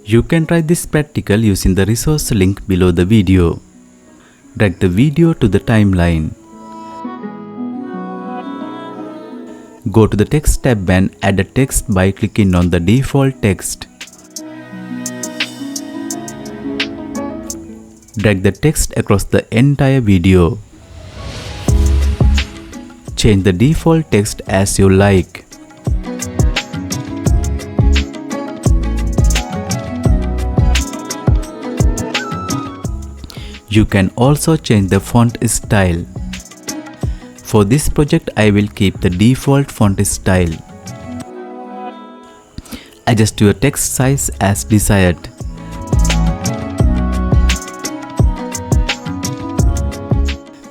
You can try this practical using the resource link below the video. Drag the video to the timeline. Go to the text tab and add a text by clicking on the default text. Drag the text across the entire video. Change the default text as you like. You can also change the font style. For this project, I will keep the default font style. Adjust your text size as desired.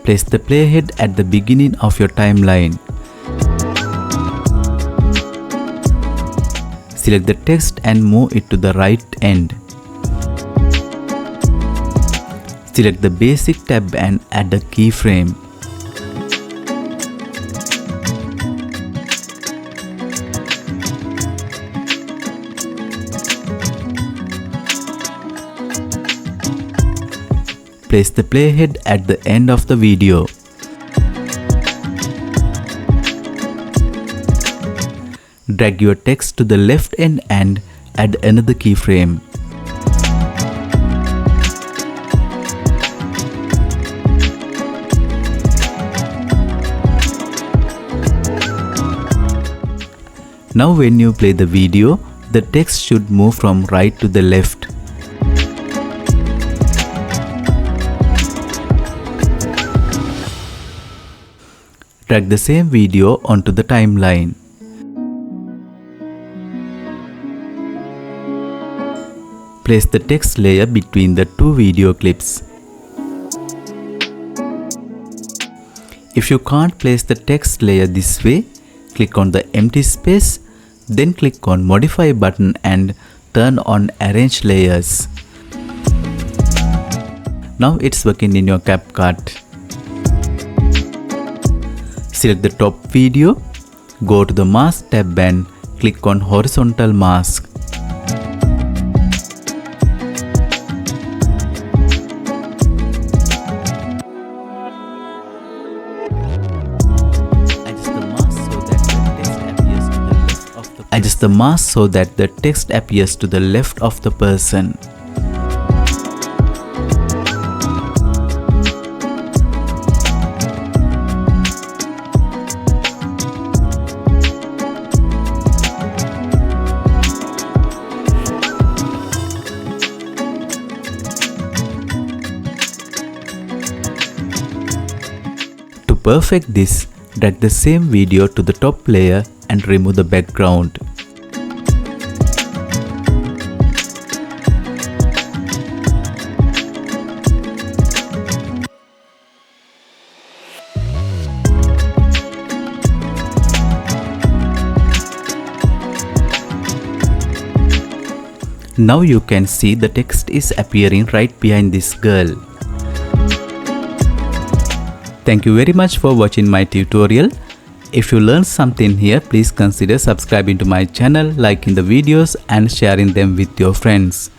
Place the playhead at the beginning of your timeline. Select the text and move it to the right end. Select the basic tab and add a keyframe. Place the playhead at the end of the video. Drag your text to the left end and add another keyframe. Now when you play the video, the text should move from right to the left. Drag the same video onto the timeline. Place the text layer between the two video clips. If you can't place the text layer this way, click on the empty space, then click on Modify button and turn on Arrange Layers. Now it's working in your CapCut. Select the top video, go to the Mask tab and click on Horizontal Mask. Adjust the mask so that the text appears to the left of the person. To perfect this, drag the same video to the top layer and remove the background. Now you can see the text is appearing right behind this girl. Thank you very much for watching my tutorial. If you learned something here, please consider subscribing to my channel, liking the videos and sharing them with your friends.